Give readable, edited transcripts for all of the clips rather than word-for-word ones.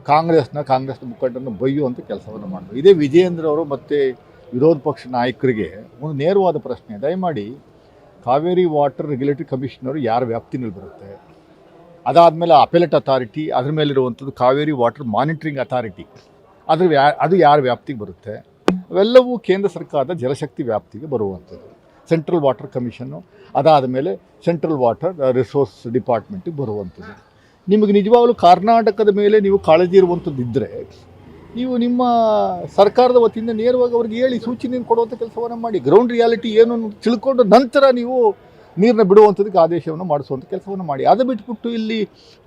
ಕಾಂಗ್ರೆಸ್ನ ಮುಖಂಡರನ್ನು ಬೈಯುವಂಥ ಕೆಲಸವನ್ನು ಮಾಡಿದ್ರು. ಇದೇ ವಿಜಯೇಂದ್ರ ಅವರು ಮತ್ತು ವಿರೋಧ ಪಕ್ಷ ನಾಯಕರಿಗೆ ಒಂದು ನೇರವಾದ ಪ್ರಶ್ನೆ, ದಯಮಾಡಿ ಕಾವೇರಿ ವಾಟರ್ ರೆಗ್ಯುಲೇಟರಿ ಕಮಿಷನರು ಯಾರ ವ್ಯಾಪ್ತಿನಲ್ಲಿ ಬರುತ್ತೆ, ಅದಾದಮೇಲೆ ಅಪೆಲೆಟ್ ಅಥಾರಿಟಿ, ಅದ್ರ ಮೇಲಿರುವಂಥದ್ದು ಕಾವೇರಿ ವಾಟರ್ ಮಾನಿಟ್ರಿಂಗ್ ಅಥಾರಿಟಿ, ಅದು ಯಾರ ವ್ಯಾಪ್ತಿಗೆ ಬರುತ್ತೆ, ಅವೆಲ್ಲವೂ ಕೇಂದ್ರ ಸರ್ಕಾರದ ಜಲಶಕ್ತಿ ವ್ಯಾಪ್ತಿಗೆ ಬರುವಂಥದ್ದು. ಸೆಂಟ್ರಲ್ ವಾಟರ್ ಕಮಿಷನ್ನು, ಅದಾದ ಮೇಲೆ ಸೆಂಟ್ರಲ್ ವಾಟರ್ ರಿಸೋರ್ಸ್ ಡಿಪಾರ್ಟ್ಮೆಂಟಿಗೆ ಬರುವಂಥದ್ದು. ನಿಮಗೆ ನಿಜವಾಗಲೂ ಕರ್ನಾಟಕದ ಮೇಲೆ ನೀವು ಕಾಳಜಿ ಇರುವಂಥದ್ದು ಇದ್ದರೆ ನೀವು ನಿಮ್ಮ ಸರ್ಕಾರದ ವತಿಯಿಂದ ನೇರವಾಗಿ ಅವ್ರಿಗೆ ಹೇಳಿ ಸೂಚನೆಯನ್ನು ಕೊಡುವಂಥ ಕೆಲಸವನ್ನು ಮಾಡಿ. ಗ್ರೌಂಡ್ ರಿಯಾಲಿಟಿ ಏನು ತಿಳ್ಕೊಂಡು ನಂತರ ನೀವು ನೀರನ್ನ ಬಿಡುವಂಥದ್ದಕ್ಕೆ ಆದೇಶವನ್ನು ಮಾಡಿಸುವಂಥ ಕೆಲಸವನ್ನು ಮಾಡಿ. ಅದು ಬಿಟ್ಬಿಟ್ಟು ಇಲ್ಲಿ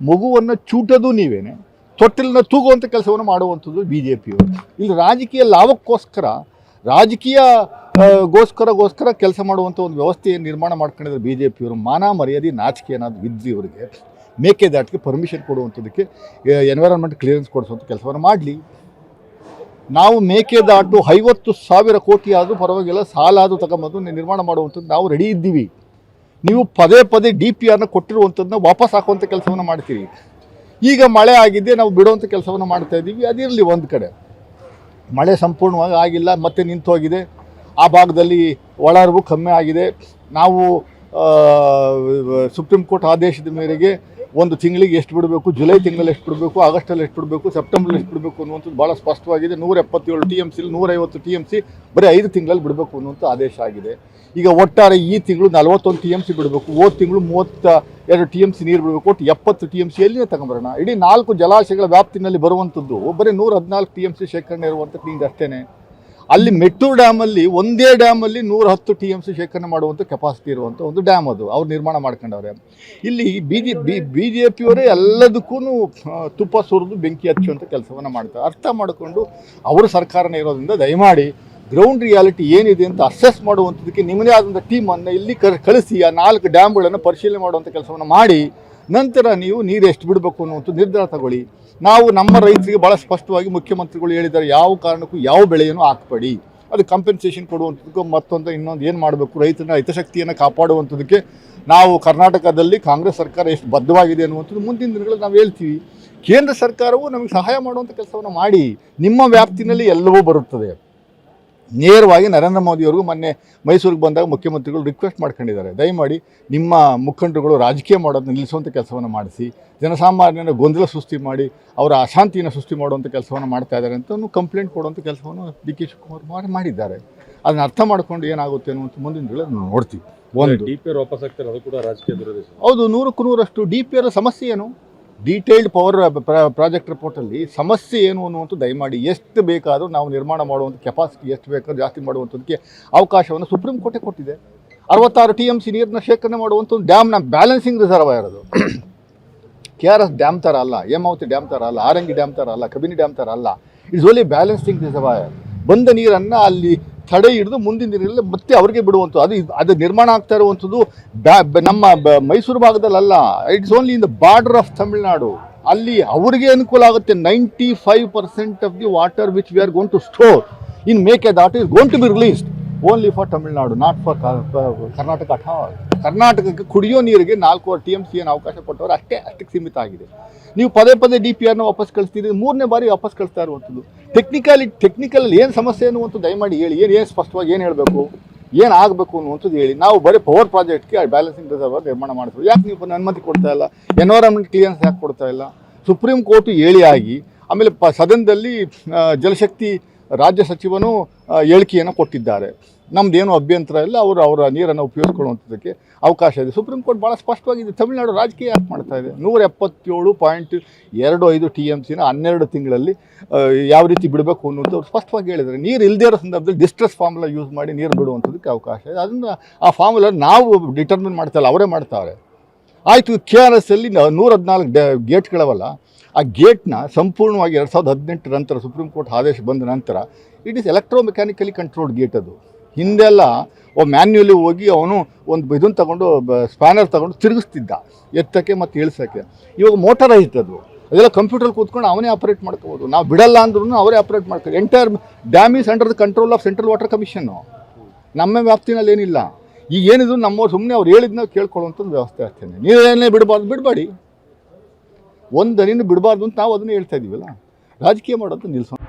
ಮಗುವನ್ನು ಚೂಟೋದು ನೀವೇನೆ, ತೊಟ್ಟಿಲನ್ನ ತೂಗುವಂಥ ಕೆಲಸವನ್ನು ಮಾಡುವಂಥದ್ದು ಬಿ ಜೆ ಪಿಯವರು. ಇಲ್ಲಿ ರಾಜಕೀಯ ಲಾಭಕ್ಕೋಸ್ಕರ ಗೋಸ್ಕರ ಕೆಲಸ ಮಾಡುವಂಥ ಒಂದು ವ್ಯವಸ್ಥೆಯನ್ನು ನಿರ್ಮಾಣ ಮಾಡ್ಕೊಂಡಿದ್ದಾರೆ ಬಿ ಜೆ ಪಿಯವರು. ಮಾನ ಮರ್ಯಾದೆ ನಾಚಿಕೆ ಏನಾದರೂ ಇದ್ರಿ ಇವರಿಗೆ ಮೇಕೆದಾಟಿಗೆ ಪರ್ಮಿಷನ್ ಕೊಡುವಂಥದ್ದಕ್ಕೆ ಎನ್ವೈರನ್ಮೆಂಟ್ ಕ್ಲಿಯರೆನ್ಸ್ ಕೊಡಿಸುವಂಥ ಕೆಲಸವನ್ನು ಮಾಡಲಿ. ನಾವು ಮೇಕೆದಾಟು 50,000 ಕೋಟಿ ಆದರೂ ಪರವಾಗಿಲ್ಲ, ಸಾಲ ಆದರೂ ತಗೊಂಬಂದು ನಿರ್ಮಾಣ ಮಾಡುವಂಥದ್ದು ನಾವು ರೆಡಿ ಇದ್ದೀವಿ. ನೀವು ಪದೇ DPRನ ಕೊಟ್ಟಿರುವಂಥದ್ದನ್ನ ವಾಪಸ್ ಹಾಕುವಂಥ ಕೆಲಸವನ್ನು ಮಾಡ್ತೀವಿ. ಈಗ ಮಳೆ ಆಗಿದ್ದೆ, ನಾವು ಬಿಡುವಂಥ ಕೆಲಸವನ್ನು ಮಾಡ್ತಾ ಇದ್ದೀವಿ. ಅದಿರಲಿ, ಒಂದು ಕಡೆ ಮಳೆ ಸಂಪೂರ್ಣವಾಗಿ ಆಗಿಲ್ಲ, ಮತ್ತೆ ನಿಂತು ಹೋಗಿದೆ. ಆ ಭಾಗದಲ್ಲಿ ಒಳಹರಿವು ಕಮ್ಮಿ ಆಗಿದೆ. ನಾವು ಸುಪ್ರೀಂ ಕೋರ್ಟ್ ಆದೇಶದ ಮೇರೆಗೆ ಒಂದು ತಿಂಗಳಿಗೆ ಎಷ್ಟು ಬಿಡಬೇಕು, ಜುಲೈ ತಿಂಗಳಲ್ಲಿ ಎಷ್ಟು ಬಿಡಬೇಕು, ಆಗಸ್ಟಲ್ಲಿ ಎಷ್ಟು ಬಿಡಬೇಕು, ಸೆಪ್ಟೆಂಬರಲ್ಲಿ ಎಷ್ಟು ಬಿಡಬೇಕು ಅನ್ನುವಂಥದ್ದು ಭಾಳ ಸ್ಪಷ್ಟವಾಗಿದೆ. 177 TMC, 150 TMC ಬರೀ 5 ತಿಂಗಳಲ್ಲಿ ಬಿಡಬೇಕು ಅನ್ನುವಂಥ ಆದೇಶ ಆಗಿದೆ. ಈಗ ಒಟ್ಟಾರೆ ಈ ತಿಂಗಳು 41 TMC ಬಿಡಬೇಕು, ಹೋದ ತಿಂಗಳು 32 TMC ನೀರು ಬಿಡಬೇಕು, ಒಟ್ಟು 70 TMC ಎಲ್ಲಿಂದ ತಗೊಂಬರೋಣ? ಇಡೀ 4 ಜಲಾಶಯಗಳ ವ್ಯಾಪ್ತಿನಲ್ಲಿ ಬರುವಂಥದ್ದು ಬರೀ 114 TMC ಶೇಖರಣೆ ಇರುವಂಥ ನೀರು ಅಷ್ಟೇ. ಅಲ್ಲಿ ಮೆಟ್ಟೂರು ಡ್ಯಾಮಲ್ಲಿ ಒಂದೇ ಡ್ಯಾಮಲ್ಲಿ 110 TMC ಶೇಖರಣೆ ಮಾಡುವಂಥ ಕೆಪಾಸಿಟಿ ಇರುವಂಥ ಒಂದು ಡ್ಯಾಮ್ ಅದು ಅವ್ರು ನಿರ್ಮಾಣ ಮಾಡ್ಕೊಂಡವ್ರೆ. ಇಲ್ಲಿ ಬಿ ಜೆ ಪಿಯವರೇ ಎಲ್ಲದಕ್ಕೂ ತುಪ್ಪ ಸುರಿದು ಬೆಂಕಿ ಹಚ್ಚುವಂಥ ಕೆಲಸವನ್ನು ಮಾಡ್ತಾರೆ. ಅರ್ಥ ಮಾಡಿಕೊಂಡು ಅವರು ಸರ್ಕಾರನೇ ಇರೋದ್ರಿಂದ ದಯಮಾಡಿ ಗ್ರೌಂಡ್ ರಿಯಾಲಿಟಿ ಏನಿದೆ ಅಂತ ಅಸೆಸ್ ಮಾಡುವಂಥದ್ದಕ್ಕೆ ನಿಮ್ಮದೇ ಆದಂಥ ಟೀಮನ್ನು ಇಲ್ಲಿ ಕಳಿಸಿ ಆ 4 ಡ್ಯಾಮ್ಗಳನ್ನು ಪರಿಶೀಲನೆ ಮಾಡುವಂಥ ಕೆಲಸವನ್ನು ಮಾಡಿ ನಂತರ ನೀವು ನೀರು ಎಷ್ಟು ಬಿಡಬೇಕು ಅನ್ನುವಂಥ ನಿರ್ಧಾರ ತಗೊಳ್ಳಿ. ನಾವು ನಮ್ಮ ರೈತರಿಗೆ ಭಾಳ ಸ್ಪಷ್ಟವಾಗಿ ಮುಖ್ಯಮಂತ್ರಿಗಳು ಹೇಳಿದ್ದಾರೆ, ಯಾವ ಕಾರಣಕ್ಕೂ ಯಾವ ಬೆಳೆಯನ್ನು ಹಾಕಬೇಡಿ, ಅದು ಕಂಪೆನ್ಸೇಷನ್ ಕೊಡುವಂಥದ್ದಕ್ಕೂ ಮತ್ತೊಂದು ಇನ್ನೊಂದು ಏನು ಮಾಡಬೇಕು, ರೈತನ ಹಿತಶಕ್ತಿಯನ್ನು ಕಾಪಾಡುವಂಥದ್ದಕ್ಕೆ ನಾವು ಕರ್ನಾಟಕದಲ್ಲಿ ಕಾಂಗ್ರೆಸ್ ಸರ್ಕಾರ ಎಷ್ಟು ಬದ್ಧವಾಗಿದೆ ಅನ್ನುವಂಥದ್ದು ಮುಂದಿನ ದಿನಗಳಲ್ಲಿ ನಾವು ಹೇಳ್ತೀವಿ. ಕೇಂದ್ರ ಸರ್ಕಾರವು ನಮಗೆ ಸಹಾಯ ಮಾಡುವಂಥ ಕೆಲಸವನ್ನು ಮಾಡಿ. ನಿಮ್ಮ ವ್ಯಾಪ್ತಿನಲ್ಲಿ ಎಲ್ಲವೂ ಬರುತ್ತದೆ. ನೇರವಾಗಿ ನರೇಂದ್ರ ಮೋದಿಯವ್ರಿಗೂ ಮೊನ್ನೆ ಮೈಸೂರಿಗೆ ಬಂದಾಗ ಮುಖ್ಯಮಂತ್ರಿಗಳು ರಿಕ್ವೆಸ್ಟ್ ಮಾಡ್ಕೊಂಡಿದ್ದಾರೆ, ದಯಮಾಡಿ ನಿಮ್ಮ ಮುಖಂಡರುಗಳು ರಾಜಕೀಯ ಮಾಡೋದನ್ನ ನಿಲ್ಲಿಸುವಂಥ ಕೆಲಸವನ್ನು ಮಾಡಿಸಿ, ಜನಸಾಮಾನ್ಯನ ಗೊಂದಲ ಸೃಷ್ಟಿ ಮಾಡಿ ಅವರ ಅಶಾಂತಿಯನ್ನು ಸೃಷ್ಟಿ ಮಾಡುವಂಥ ಕೆಲಸವನ್ನು ಮಾಡ್ತಾ ಇದ್ದಾರೆ ಅಂತ ಕಂಪ್ಲೇಂಟ್ ಕೊಡುವಂಥ ಕೆಲಸವನ್ನು ಡಿ ಕೆ ಶಿವಕುಮಾರ್ ಮಾಡಿದ್ದಾರೆ. ಅದನ್ನ ಅರ್ಥ ಮಾಡ್ಕೊಂಡು ಏನಾಗುತ್ತೆ ಅನ್ನುವಂಥ ಮುಂದಿನ ದಿನ ನೋಡ್ತೀವಿ. ಒಂದು DPR ವಾಪಸ್ ಆಗ್ತಾರೆ, ಅದು ಕೂಡ ರಾಜಕೀಯ ದುರುದ್ದೇಶ. ಹೌದು, 100% DPR ಸಮಸ್ಯೆ ಏನು, ಡೀಟೇಲ್ಡ್ ಪವರ್ ಪ್ರಾಜೆಕ್ಟ್ ರಿಪೋರ್ಟಲ್ಲಿ ಸಮಸ್ಯೆ ಏನು ಅನ್ನುವಂಥ ದಯಮಾಡಿ ಎಷ್ಟು ಬೇಕಾದರೂ ನಾವು ನಿರ್ಮಾಣ ಮಾಡುವಂಥ ಕೆಪಾಸಿಟಿ ಎಷ್ಟು ಬೇಕಾದ್ರೂ ಜಾಸ್ತಿ ಮಾಡುವಂಥದ್ದಕ್ಕೆ ಅವಕಾಶವನ್ನು ಸುಪ್ರೀಂ ಕೋರ್ಟೇ ಕೊಟ್ಟಿದೆ. 66 TMC ನೀರನ್ನ ಶೇಖರಣೆ ಮಾಡುವಂಥ ಒಂದು ಡ್ಯಾಮ್ನ ಬ್ಯಾಲೆನ್ಸಿಂಗ್ ರಿಸರ್ವಾಯರ್ ಅದು. KRS ಡ್ಯಾಮ್ ಥರ ಅಲ್ಲ, ಹೇಮಾವತಿ ಡ್ಯಾಮ್ ಥರ ಅಲ್ಲ, ಆರಂಗಿ ಡ್ಯಾಮ್ ಥರ ಅಲ್ಲ, ಕಬಿನಿ ಡ್ಯಾಮ್ ಥರ ಅಲ್ಲ. It's only balancing reservoir. ಬಂದ ನೀರನ್ನು ಅಲ್ಲಿ ತಡೆ ಹಿಡಿದು ಮುಂದಿನ ದಿನಗಳಲ್ಲಿ ಮತ್ತೆ ಅವರಿಗೆ ಬಿಡುವಂಥದ್ದು. ಅದು ನಿರ್ಮಾಣ ಆಗ್ತಾ ಇರುವಂಥದ್ದು ನಮ್ಮ ಮೈಸೂರು ಭಾಗದಲ್ಲ, it's only in the border of Tamil Nadu. ಅಲ್ಲಿ ಅವರಿಗೆ ಅನುಕೂಲ ಆಗುತ್ತೆ. 95% of the water which we are gone to store in Mekedatu is gone to be released only for Tamil Nadu, not for Karnataka at all. ಕರ್ನಾಟಕಕ್ಕೆ ಕುಡಿಯೋ ನೀರಿಗೆ 4 TMC ಏನು ಅವಕಾಶ ಕೊಟ್ಟವರು ಅಷ್ಟಕ್ಕೆ ಸೀಮಿತ ಆಗಿದೆ. ನೀವು ಪದೇ DPRನ ವಾಪಸ್ ಕಳಿಸ್ತೀರಿ, 3ನೇ ಬಾರಿ ವಾಪಸ್ ಕಳಿಸ್ತಾ ಇರುವಂಥದ್ದು. ಟೆಕ್ನಿಕಲ್ ಏನು ಸಮಸ್ಯೆ ಅನ್ನುವಂಥದ್ದು ದಯಮಾಡಿ ಹೇಳಿ. ಏನು ಸ್ಪಷ್ಟವಾಗಿ ಏನು ಹೇಳಬೇಕು, ಏನು ಆಗಬೇಕು ಅನ್ನುವಂಥದ್ದು ಹೇಳಿ. ನಾವು ಬರೀ ಪವರ್ ಪ್ರಾಜೆಕ್ಟ್ಗೆ ಬ್ಯಾಲೆನ್ಸಿಂಗ್ ರಿಸರ್ವರ್ ನಿರ್ಮಾಣ ಮಾಡ್ತೀವಿ. ಯಾಕೆ ನೀವು ಅನುಮತಿ ಕೊಡ್ತಾ ಇಲ್ಲ, ಎನ್ವೈರನ್ಮೆಂಟ್ ಕ್ಲಿಯರೆನ್ಸ್ ಯಾಕೆ ಕೊಡ್ತಾ ಇಲ್ಲ? ಸುಪ್ರೀಂ ಕೋರ್ಟ್ ಹೇಳಿ ಆಗಿ ಆಮೇಲೆ ಸದನದಲ್ಲಿ ಜಲಶಕ್ತಿ ರಾಜ್ಯ ಸಚಿವನು ಹೇಳಿಕೆಯನ್ನು ಕೊಟ್ಟಿದ್ದಾರೆ. ನಮ್ಮದೇನು ಅಭ್ಯಂತರ ಇಲ್ಲ, ಅವರ ನೀರನ್ನು ಉಪಯೋಗಿಸ್ಕೊಳ್ಳುವಂಥದ್ದಕ್ಕೆ ಅವಕಾಶ ಇದೆ. ಸುಪ್ರೀಂ ಕೋರ್ಟ್ ಭಾಳ ಸ್ಪಷ್ಟವಾಗಿದೆ. ತಮಿಳುನಾಡು ರಾಜಕೀಯ ಯಾಕೆ ಮಾಡ್ತಾ ಇದೆ? 177.25 TMCನ 12 ತಿಂಗಳಲ್ಲಿ ಯಾವ ರೀತಿ ಬಿಡಬೇಕು ಅನ್ನೋದು ಅವ್ರು ಸ್ಪಷ್ಟವಾಗಿ ಹೇಳಿದ್ದಾರೆ. ನೀರು ಇಲ್ಲದೇ ಇರೋ ಸಂದರ್ಭದಲ್ಲಿ ಡಿಸ್ಟ್ರೆಸ್ ಫಾರ್ಮುಲಾ ಯೂಸ್ ಮಾಡಿ ನೀರು ಬಿಡುವಂಥದ್ದಕ್ಕೆ ಅವಕಾಶ ಇದೆ. ಅದನ್ನು ಆ ಫಾರ್ಮುಲಾ ನಾವು ಡಿಟರ್ಮಿನ್ ಮಾಡ್ತಾಯಿಲ್ಲ, ಅವರೇ ಮಾಡ್ತಾರೆ. ಆಯಿತು, KRS ಅಲ್ಲಿ 114 ಗೇಟ್ಗಳವಲ್ಲ, ಆ ಗೇಟ್ನ ಸಂಪೂರ್ಣವಾಗಿ 2018 ನಂತರ ಸುಪ್ರೀಂ ಕೋರ್ಟ್ ಆದೇಶ ಬಂದ ನಂತರ ಇಟ್ ಈಸ್ ಎಲೆಕ್ಟ್ರೋಮೆಕ್ಯಾನಿಕಲಿ ಕಂಟ್ರೋಲ್ಡ್ ಗೇಟ್. ಅದು ಹಿಂದೆಲ್ಲ ಮ್ಯಾನ್ಯುಯಲಿ ಹೋಗಿ ಅವನು ಒಂದು ಇದನ್ನು ತಗೊಂಡು ಸ್ಪ್ಯಾನರ್ ತಗೊಂಡು ತಿರುಗಿಸ್ತಿದ್ದ ಎತ್ತಕ್ಕೆ ಮತ್ತು ಇಳಿಸೋಕ್ಕೆ. ಇವಾಗ ಮೋಟರೈಸ್ಡ್ ಅದು, ಅದೆಲ್ಲ ಕಂಪ್ಯೂಟರ್ ಕೂತ್ಕೊಂಡು ಅವನೇ ಆಪರೇಟ್ ಮಾಡ್ಕೋಬೋದು. ನಾವು ಬಿಡಲ್ಲ ಅಂದ್ರೂ ಅವರೇ ಆಪರೇಟ್ ಮಾಡ್ತಾರೆ. Entire dam is under the control of central water commission. ನಮ್ಮ ವ್ಯಾಪ್ತಿನಲ್ಲಿ ಏನಿಲ್ಲ. ಈಗ ಏನಿದ್ರು ನಮ್ಮವ್ರು ಸುಮ್ಮನೆ ಅವ್ರು ಹೇಳಿದ್ನ ಕೇಳ್ಕೊಳ್ಳುವಂಥದ್ದು ವ್ಯವಸ್ಥೆ ಅಷ್ಟೇ. ನೀವೇನೇ ಬಿಡಬಾರ್ದು, ಬಿಡಬೇಡಿ. ಒಂದು ಹನಿನೂ ಬಿಡಬಾರ್ದು ಅಂತ ನಾವು ಅದನ್ನೇ ಹೇಳ್ತಾ ಇದ್ದೀವಲ್ಲ. ರಾಜಕೀಯ ಮಾಡೋದು ನಿಲ್ಲಿಸೋಣ.